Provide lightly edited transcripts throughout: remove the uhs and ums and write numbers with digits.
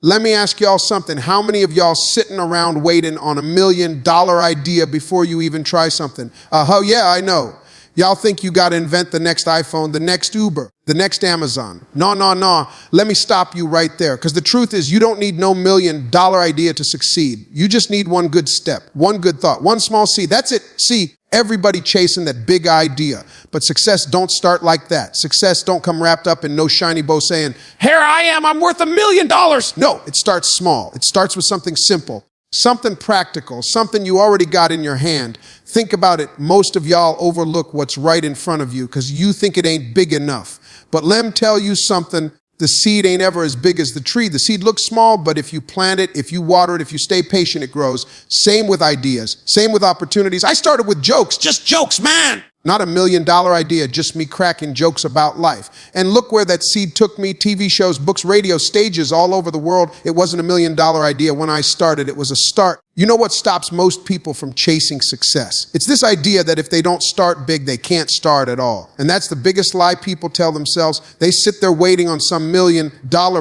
Let me ask y'all something. How many of y'all sitting around waiting on $1 million idea before you even try something? Oh yeah, I know. Y'all think you got to invent the next iPhone, the next Uber, the next Amazon. No. Let me stop you right there. Because the truth is you don't need no $1 million idea to succeed. You just need one good step, one good thought, one small seed. That's it. See, everybody chasing that big idea. But success don't start like that. Success don't come wrapped up in no shiny bow saying, here I am, I'm worth $1 million. No, it starts small. It starts with something simple. Something practical, something you already got in your hand. Think about it. Most of y'all overlook what's right in front of you because you think it ain't big enough. But let me tell you something. The seed ain't ever as big as the tree. The seed looks small, but if you plant it, if you water it, if you stay patient, it grows. Same with ideas. Same with opportunities. I started with jokes. Just jokes, man. Not $1 million idea, just me cracking jokes about life. And look where that seed took me. TV shows, books, radio, stages all over the world. It wasn't $1 million idea when I started. It was a start. You know what stops most people from chasing success? It's this idea that if they don't start big, they can't start at all. And that's the biggest lie people tell themselves. They sit there waiting on some $1 million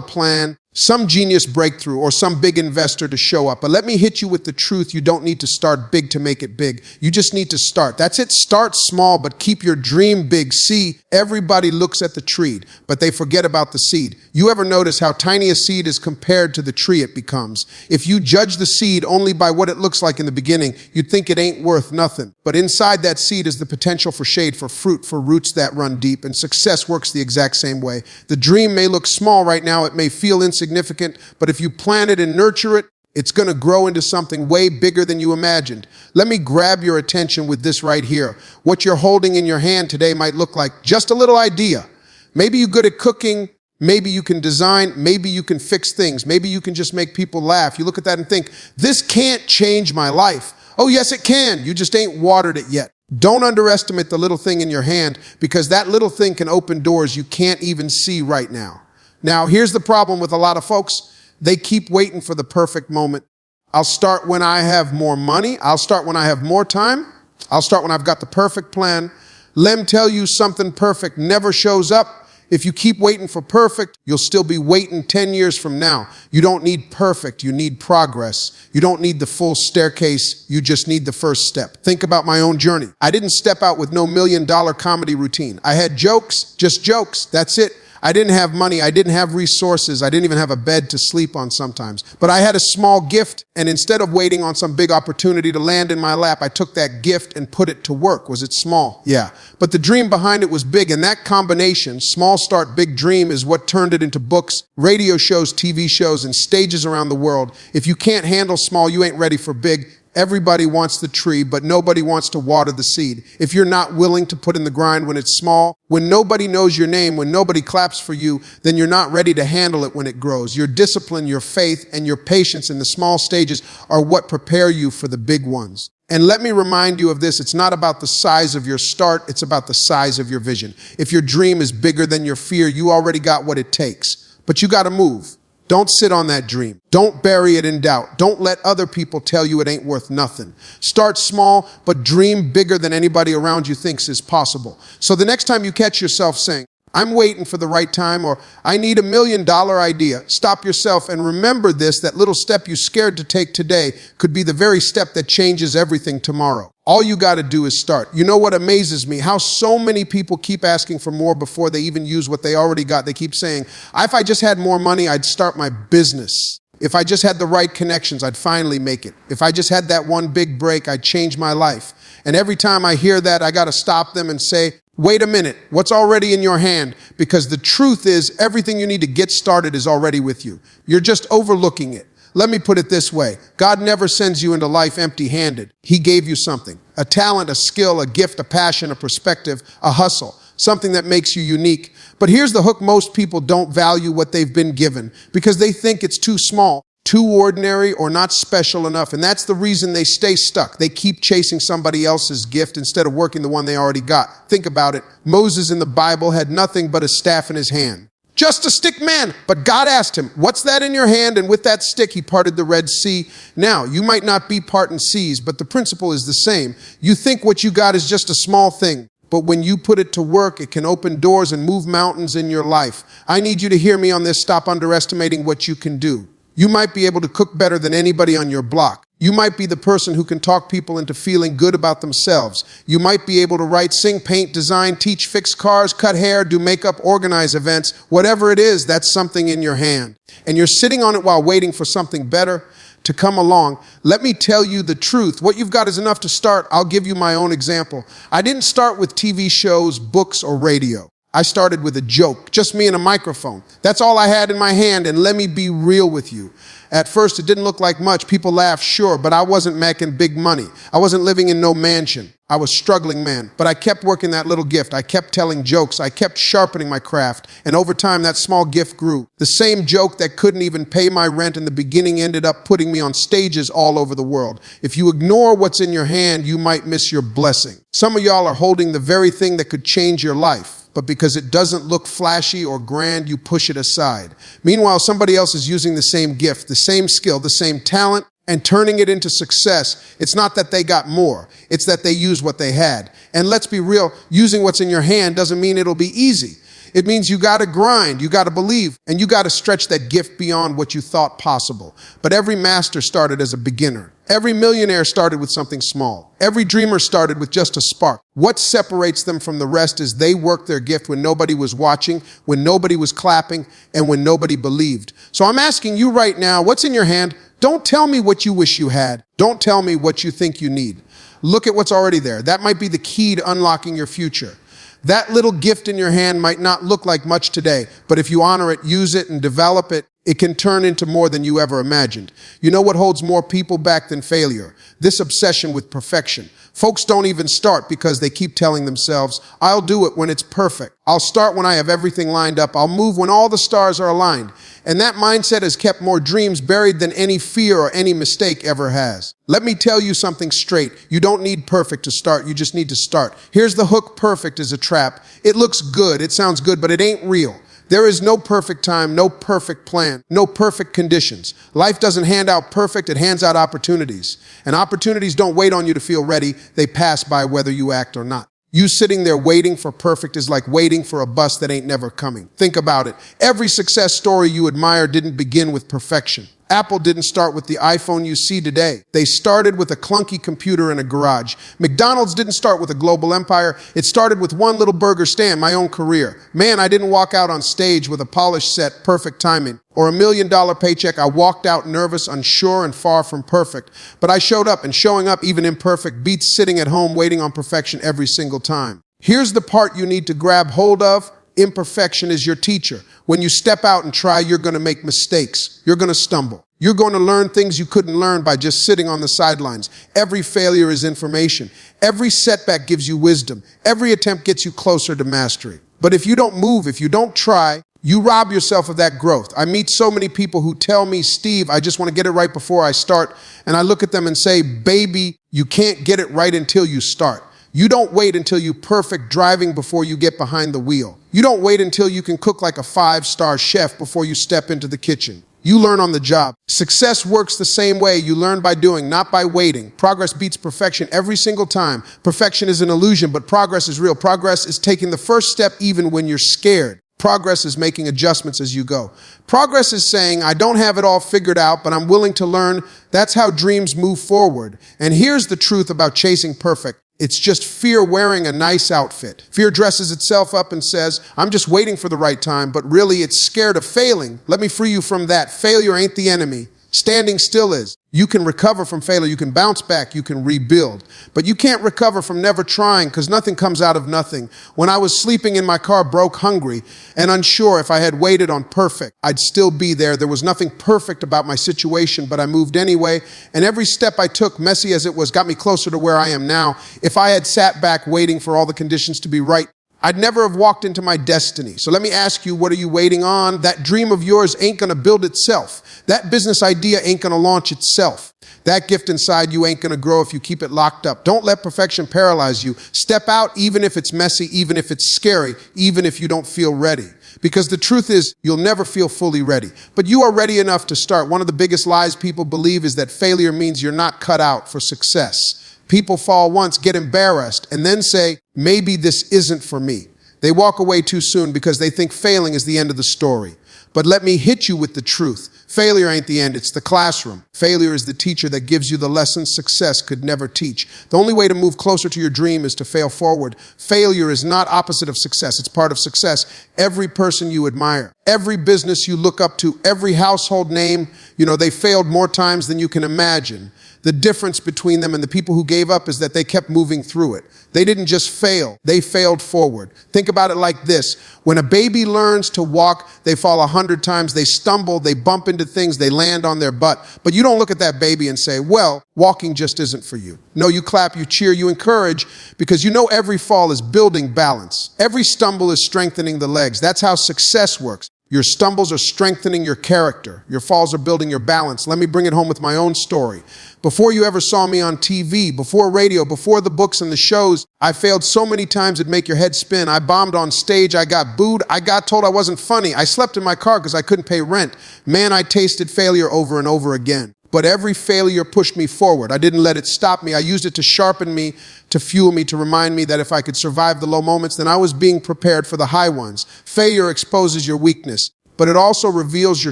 plan, some genius breakthrough, or some big investor to show up. But let me hit you with the truth. You don't need to start big to make it big. You just need to start. That's it. Start small, but keep your dream big. See, everybody looks at the tree, but they forget about the seed. You ever notice how tiny a seed is compared to the tree it becomes? If you judge the seed only by what it looks like in the beginning, you'd think it ain't worth nothing. But inside that seed is the potential for shade, for fruit, for roots that run deep, and success works the exact same way. The dream may look small right now. It may feel insignificant, but if you plant it and nurture it, it's going to grow into something way bigger than you imagined. Let me grab your attention with this right here. What you're holding in your hand today might look like just a little idea. Maybe you're good at cooking. Maybe you can design. Maybe you can fix things. Maybe you can just make people laugh. You look at that and think, this can't change my life. Oh, yes, it can. You just ain't watered it yet. Don't underestimate the little thing in your hand because that little thing can open doors you can't even see right now. Now, here's the problem with a lot of folks. They keep waiting for the perfect moment. I'll start when I have more money. I'll start when I have more time. I'll start when I've got the perfect plan. Let me tell you something, perfect never shows up. If you keep waiting for perfect, you'll still be waiting 10 years from now. You don't need perfect, you need progress. You don't need the full staircase, you just need the first step. Think about my own journey. I didn't step out with no $1 million comedy routine. I had jokes, just jokes, that's it. I didn't have money, I didn't have resources, I didn't even have a bed to sleep on sometimes. But I had a small gift, and instead of waiting on some big opportunity to land in my lap, I took that gift and put it to work. Was it small? Yeah. But the dream behind it was big, and that combination, small start, big dream, is what turned it into books, radio shows, TV shows, and stages around the world. If you can't handle small, you ain't ready for big. Everybody wants the tree, but nobody wants to water the seed. If you're not willing to put in the grind when it's small, when nobody knows your name, when nobody claps for you, then you're not ready to handle it when it grows. Your discipline, your faith, and your patience in the small stages are what prepare you for the big ones. And let me remind you of this. It's not about the size of your start. It's about the size of your vision. If your dream is bigger than your fear, you already got what it takes. But you got to move. Don't sit on that dream. Don't bury it in doubt. Don't let other people tell you it ain't worth nothing. Start small, but dream bigger than anybody around you thinks is possible. So the next time you catch yourself saying, I'm waiting for the right time, or I need $1 million idea, stop yourself and remember this, that little step you're scared to take today could be the very step that changes everything tomorrow. All you got to do is start. You know what amazes me? How so many people keep asking for more before they even use what they already got. They keep saying, if I just had more money, I'd start my business. If I just had the right connections, I'd finally make it. If I just had that one big break, I'd change my life. And every time I hear that, I got to stop them and say, wait a minute, what's already in your hand? Because the truth is, everything you need to get started is already with you. You're just overlooking it. Let me put it this way. God never sends you into life empty-handed. He gave you something, a talent, a skill, a gift, a passion, a perspective, a hustle, something that makes you unique. But here's the hook. Most people don't value what they've been given because they think it's too small, too ordinary, or not special enough. And that's the reason they stay stuck. They keep chasing somebody else's gift instead of working the one they already got. Think about it. Moses in the Bible had nothing but a staff in his hand. Just a stick man. But God asked him, what's that in your hand? And with that stick, he parted the Red Sea. Now, you might not be parting seas, but the principle is the same. You think what you got is just a small thing. But when you put it to work, it can open doors and move mountains in your life. I need you to hear me on this. Stop underestimating what you can do. You might be able to cook better than anybody on your block. You might be the person who can talk people into feeling good about themselves. You might be able to write, sing, paint, design, teach, fix cars, cut hair, do makeup, organize events. Whatever it is, that's something in your hand. And you're sitting on it while waiting for something better to come along. Let me tell you the truth. What you've got is enough to start. I'll give you my own example. I didn't start with TV shows, books, or radio. I started with a joke, just me and a microphone. That's all I had in my hand, and let me be real with you. At first, it didn't look like much. People laughed, sure, but I wasn't making big money. I wasn't living in no mansion. I was struggling, man. But I kept working that little gift. I kept telling jokes. I kept sharpening my craft. And over time, that small gift grew. The same joke that couldn't even pay my rent in the beginning ended up putting me on stages all over the world. If you ignore what's in your hand, you might miss your blessing. Some of y'all are holding the very thing that could change your life. But because it doesn't look flashy or grand, you push it aside. Meanwhile, somebody else is using the same gift, the same skill, the same talent, and turning it into success. It's not that they got more. It's that they used what they had. And let's be real, using what's in your hand doesn't mean it'll be easy. It means you got to grind, you got to believe, and you got to stretch that gift beyond what you thought possible. But every master started as a beginner. Every millionaire started with something small. Every dreamer started with just a spark. What separates them from the rest is they worked their gift when nobody was watching, when nobody was clapping, and when nobody believed. So I'm asking you right now, what's in your hand? Don't tell me what you wish you had. Don't tell me what you think you need. Look at what's already there. That might be the key to unlocking your future. That little gift in your hand might not look like much today, but if you honor it, use it, and develop it, it can turn into more than you ever imagined. You know what holds more people back than failure? This obsession with perfection. Folks don't even start because they keep telling themselves, I'll do it when it's perfect. I'll start when I have everything lined up. I'll move when all the stars are aligned. And that mindset has kept more dreams buried than any fear or any mistake ever has. Let me tell you something straight. You don't need perfect to start. You just need to start. Here's the hook. Perfect is a trap. It looks good. It sounds good, but it ain't real. There is no perfect time, no perfect plan, no perfect conditions. Life doesn't hand out perfect, it hands out opportunities. And opportunities don't wait on you to feel ready, they pass by whether you act or not. You sitting there waiting for perfect is like waiting for a bus that ain't never coming. Think about it. Every success story you admire didn't begin with perfection. Apple didn't start with the iPhone you see today. They started with a clunky computer in a garage. McDonald's didn't start with a global empire. It started with one little burger stand, my own career. Man, I didn't walk out on stage with a polished set, perfect timing, or $1 million paycheck. I walked out nervous, unsure, and far from perfect. But I showed up, and showing up, even imperfect, beats sitting at home waiting on perfection every single time. Here's the part you need to grab hold of. Imperfection is your teacher. When you step out and try, you're going to make mistakes. You're going to stumble. You're going to learn things you couldn't learn by just sitting on the sidelines. Every failure is information. Every setback gives you wisdom. Every attempt gets you closer to mastery. But if you don't move, if you don't try, you rob yourself of that growth. I meet so many people who tell me, Steve, I just want to get it right before I start. And I look at them and say, baby, you can't get it right until you start. You don't wait until you're perfect driving before you get behind the wheel. You don't wait until you can cook like a 5-star chef before you step into the kitchen. You learn on the job. Success works the same way. You learn by doing, not by waiting. Progress beats perfection every single time. Perfection is an illusion, but progress is real. Progress is taking the first step even when you're scared. Progress is making adjustments as you go. Progress is saying, I don't have it all figured out, but I'm willing to learn. That's how dreams move forward. And here's the truth about chasing perfect. It's just fear wearing a nice outfit. Fear dresses itself up and says, I'm just waiting for the right time, but really it's scared of failing. Let me free you from that. Failure ain't the enemy. Standing still is. You can recover from failure. You can bounce back. You can rebuild. But you can't recover from never trying because nothing comes out of nothing. When I was sleeping in my car, broke, hungry, and unsure if I had waited on perfect, I'd still be there. There was nothing perfect about my situation, but I moved anyway. And every step I took, messy as it was, got me closer to where I am now. If I had sat back waiting for all the conditions to be right, I'd never have walked into my destiny. So let me ask you, what are you waiting on? That dream of yours ain't gonna build itself. That business idea ain't gonna launch itself. That gift inside you ain't gonna grow if you keep it locked up. Don't let perfection paralyze you. Step out even if it's messy, even if it's scary, even if you don't feel ready. Because the truth is, you'll never feel fully ready. But you are ready enough to start. One of the biggest lies people believe is that failure means you're not cut out for success. People fall once, get embarrassed, and then say, maybe this isn't for me. They walk away too soon because they think failing is the end of the story. But let me hit you with the truth. Failure ain't the end, it's the classroom. Failure is the teacher that gives you the lessons success could never teach. The only way to move closer to your dream is to fail forward. Failure is not opposite of success, it's part of success. Every person you admire, every business you look up to, every household name, they failed more times than you can imagine. The difference between them and the people who gave up is that they kept moving through it. They didn't just fail, they failed forward. Think about it like this. When a baby learns to walk, they fall 100 times, they stumble, they bump into things, they land on their butt. But you don't look at that baby and say, well, walking just isn't for you. No, you clap, you cheer, you encourage, because you know every fall is building balance. Every stumble is strengthening the legs. That's how success works. Your stumbles are strengthening your character. Your falls are building your balance. Let me bring it home with my own story. Before you ever saw me on TV, before radio, before the books and the shows, I failed so many times it'd make your head spin. I bombed on stage. I got booed. I got told I wasn't funny. I slept in my car because I couldn't pay rent. Man, I tasted failure over and over again. But every failure pushed me forward. I didn't let it stop me. I used it to sharpen me, to fuel me, to remind me that if I could survive the low moments, then I was being prepared for the high ones. Failure exposes your weakness, but it also reveals your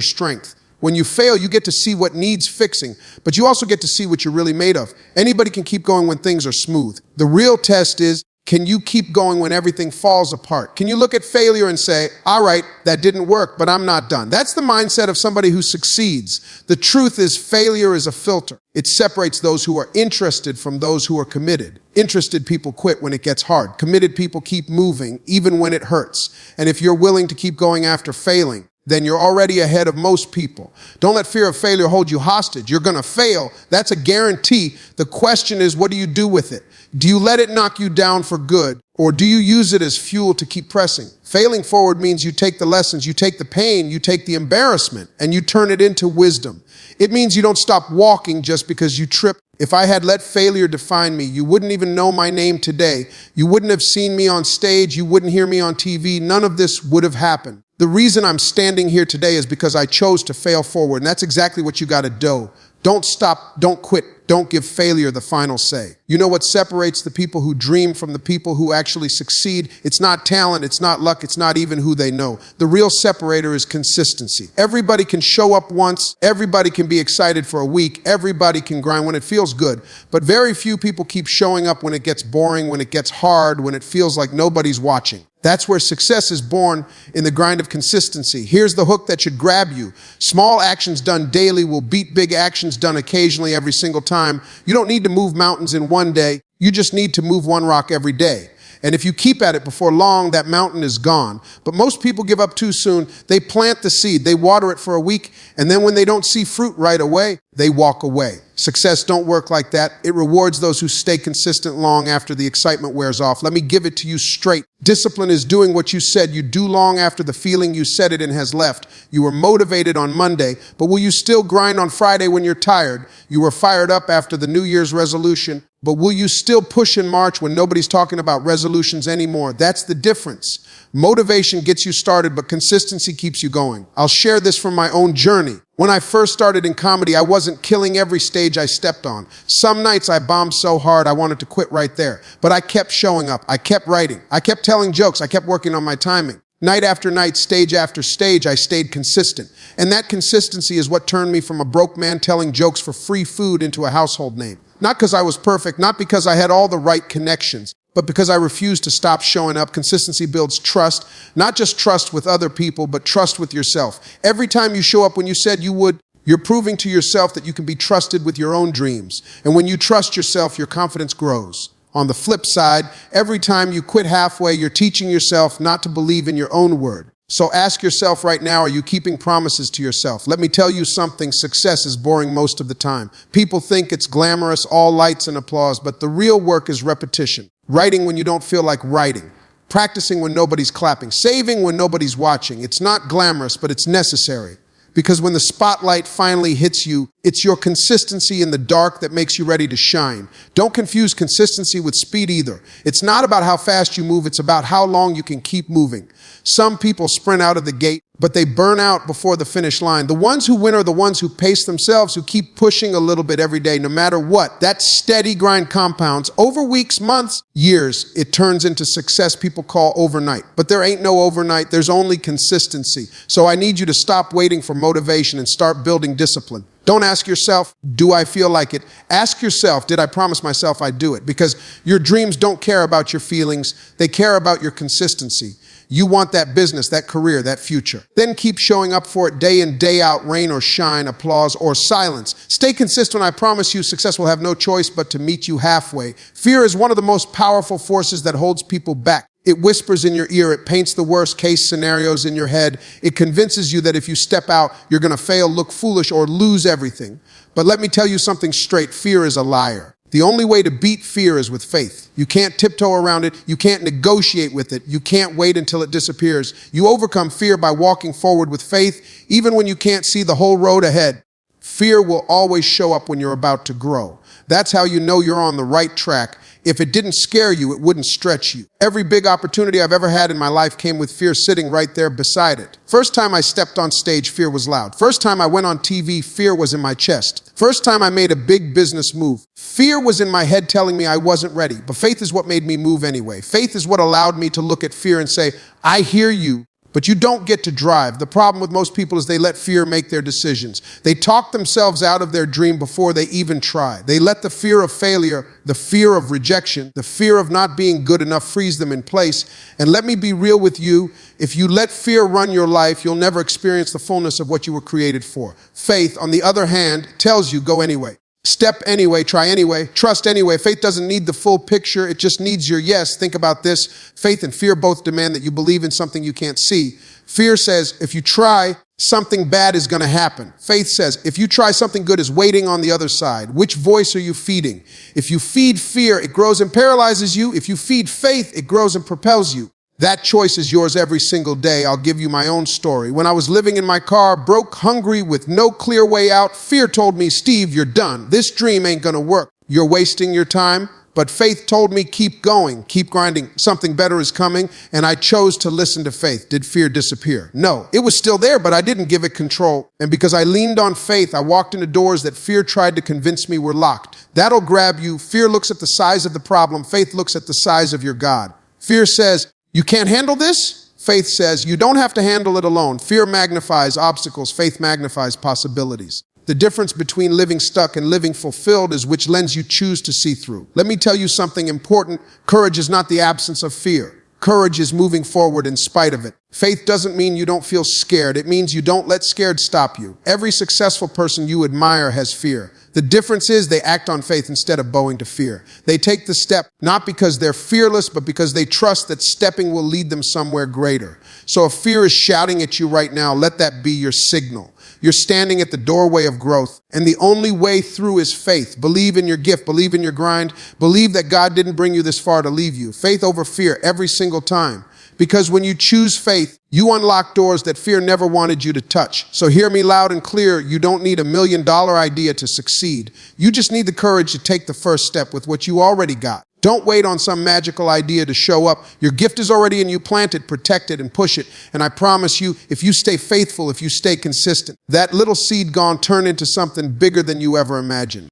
strength. When you fail, you get to see what needs fixing, but you also get to see what you're really made of. Anybody can keep going when things are smooth. The real test is, can you keep going when everything falls apart? Can you look at failure and say, all right, that didn't work, but I'm not done? That's the mindset of somebody who succeeds. The truth is, failure is a filter. It separates those who are interested from those who are committed. Interested people quit when it gets hard. Committed people keep moving, even when it hurts. And if you're willing to keep going after failing, then you're already ahead of most people. Don't let fear of failure hold you hostage. You're going to fail. That's a guarantee. The question is, what do you do with it? Do you let it knock you down for good, or do you use it as fuel to keep pressing? Failing forward means you take the lessons, you take the pain, you take the embarrassment, and you turn it into wisdom. It means you don't stop walking just because you trip. If I had let failure define me, you wouldn't even know my name today. You wouldn't have seen me on stage. You wouldn't hear me on TV. None of this would have happened. The reason I'm standing here today is because I chose to fail forward, and that's exactly what you got to do. Don't stop, don't quit, don't give failure the final say. You know what separates the people who dream from the people who actually succeed? It's not talent, it's not luck, it's not even who they know. The real separator is consistency. Everybody can show up once, everybody can be excited for a week, everybody can grind when it feels good, but very few people keep showing up when it gets boring, when it gets hard, when it feels like nobody's watching. That's where success is born, in the grind of consistency. Here's the hook that should grab you. Small actions done daily will beat big actions done occasionally every single time. You don't need to move mountains in one day. You just need to move one rock every day. And if you keep at it, before long, that mountain is gone. But most people give up too soon. They plant the seed, they water it for a week, and then when they don't see fruit right away, they walk away. Success don't work like that. It rewards those who stay consistent long after the excitement wears off. Let me give it to you straight. Discipline is doing what you said you do long after the feeling you said it in has left. You were motivated on Monday, but will you still grind on Friday when you're tired? You were fired up after the New Year's resolution, but will you still push in March when nobody's talking about resolutions anymore? That's the difference. Motivation gets you started, but consistency keeps you going. I'll share this from my own journey. When I first started in comedy, I wasn't killing every stage I stepped on. Some nights I bombed so hard I wanted to quit right there. But I kept showing up. I kept writing. I kept telling jokes. I kept working on my timing. Night after night, stage after stage, I stayed consistent. And that consistency is what turned me from a broke man telling jokes for free food into a household name. Not because I was perfect, not because I had all the right connections, but because I refused to stop showing up. Consistency builds trust, not just trust with other people, but trust with yourself. Every time you show up when you said you would, you're proving to yourself that you can be trusted with your own dreams. And when you trust yourself, your confidence grows. On the flip side, every time you quit halfway, you're teaching yourself not to believe in your own word. So ask yourself right now, are you keeping promises to yourself? Let me tell you something, success is boring most of the time. People think it's glamorous, all lights and applause, but the real work is repetition. Writing when you don't feel like writing. Practicing when nobody's clapping. Saving when nobody's watching. It's not glamorous, but it's necessary. Because when the spotlight finally hits you, it's your consistency in the dark that makes you ready to shine. Don't confuse consistency with speed either. It's not about how fast you move, it's about how long you can keep moving. Some people sprint out of the gate, but they burn out before the finish line. The ones who win are the ones who pace themselves, who keep pushing a little bit every day, no matter what. That steady grind compounds over weeks, months, years. It turns into success people call overnight. But there ain't no overnight. There's only consistency. So I need you to stop waiting for motivation and start building discipline. Don't ask yourself, do I feel like it? Ask yourself, did I promise myself I'd do it? Because your dreams don't care about your feelings. They care about your consistency. You want that business, that career, that future. Then keep showing up for it day in, day out, rain or shine, applause or silence. Stay consistent. I promise you success will have no choice but to meet you halfway. Fear is one of the most powerful forces that holds people back. It whispers in your ear. It paints the worst case scenarios in your head. It convinces you that if you step out, you're going to fail, look foolish, or lose everything. But let me tell you something straight. Fear is a liar. The only way to beat fear is with faith. You can't tiptoe around it. You can't negotiate with it. You can't wait until it disappears. You overcome fear by walking forward with faith, even when you can't see the whole road ahead. Fear will always show up when you're about to grow. That's how you know you're on the right track. If it didn't scare you, it wouldn't stretch you. Every big opportunity I've ever had in my life came with fear sitting right there beside it. First time I stepped on stage, fear was loud. First time I went on TV, fear was in my chest. First time I made a big business move, fear was in my head telling me I wasn't ready. But faith is what made me move anyway. Faith is what allowed me to look at fear and say, I hear you. But you don't get to drive. The problem with most people is they let fear make their decisions. They talk themselves out of their dream before they even try. They let the fear of failure, the fear of rejection, the fear of not being good enough freeze them in place. And let me be real with you. If you let fear run your life, you'll never experience the fullness of what you were created for. Faith, on the other hand, tells you go anyway. Step anyway, try anyway, trust anyway. Faith doesn't need the full picture. It just needs your yes. Think about this. Faith and fear both demand that you believe in something you can't see. Fear says, if you try, something bad is going to happen. Faith says, if you try, something good is waiting on the other side. Which voice are you feeding? If you feed fear, it grows and paralyzes you. If you feed faith, it grows and propels you. That choice is yours every single day. I'll give you my own story. When I was living in my car, broke, hungry, with no clear way out, fear told me, Steve, you're done. This dream ain't gonna work. You're wasting your time. But faith told me, keep going, keep grinding. Something better is coming. And I chose to listen to faith. Did fear disappear? No, it was still there, but I didn't give it control. And because I leaned on faith, I walked into doors that fear tried to convince me were locked. That'll grab you. Fear looks at the size of the problem. Faith looks at the size of your God. Fear says, you can't handle this? Faith says, you don't have to handle it alone. Fear magnifies obstacles. Faith magnifies possibilities. The difference between living stuck and living fulfilled is which lens you choose to see through. Let me tell you something important. Courage is not the absence of fear. Courage is moving forward in spite of it. Faith doesn't mean you don't feel scared. It means you don't let scared stop you. Every successful person you admire has fear. The difference is they act on faith instead of bowing to fear. They take the step not because they're fearless, but because they trust that stepping will lead them somewhere greater. So if fear is shouting at you right now, let that be your signal. You're standing at the doorway of growth, and the only way through is faith. Believe in your gift. Believe in your grind. Believe that God didn't bring you this far to leave you. Faith over fear every single time. Because when you choose faith, you unlock doors that fear never wanted you to touch. So hear me loud and clear. You don't need $1 million idea to succeed. You just need the courage to take the first step with what you already got. Don't wait on some magical idea to show up. Your gift is already in you. Plant it, protect it, and push it. And I promise you, if you stay faithful, if you stay consistent, that little seed gone turn into something bigger than you ever imagined.